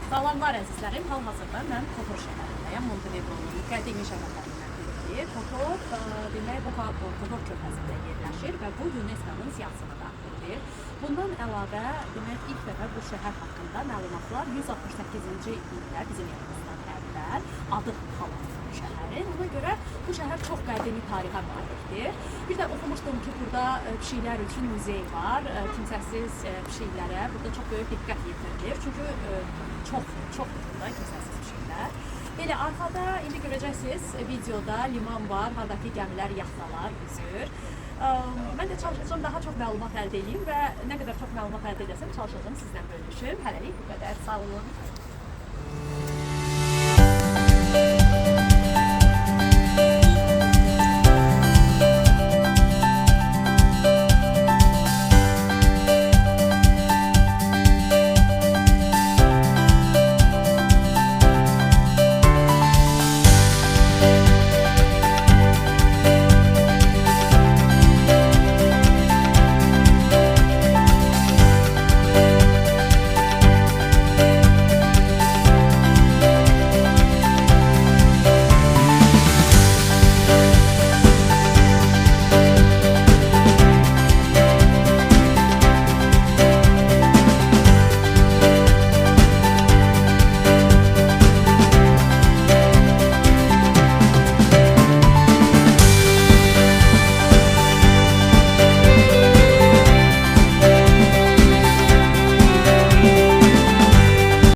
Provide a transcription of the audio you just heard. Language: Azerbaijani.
Salamlar əzizlərim, hal-hazırda mən Kotor şəhərindəyəm, Montenegronun qədimi şəhərlərindən biridir. Kotor, demək, bu Kotor körfəzində yerləşir və bu UNESCO-nın siyahısına daxildir. Bundan əlavə, demək, ilk dəfə bu şəhər haqqında məlumatlar 168-ci ildə bizim yanımızdan əvvəl adı xalqdır bu şəhərin. Ona görə bu şəhər çox qədimi tarixə malikdir. Bir də oxumuşdum ki, burada pişiklər üçün muzey var. Kimsəsiz pişiklərə burada çox böyük diqqət yetirilir. Çünki çoxdur burada kimsəsiz pişiklər. Belə, arxada indi görəcəksiniz videoda liman var, haradakı gəmilər, yaxtalar üzür. Mən də çalışacağım daha çox məlumat əldə edeyim və nə qədər çox məlumat əldə edəsəm çalışacağım sizdən bölüşüm. Hələlik bu qədər. Sağ olun.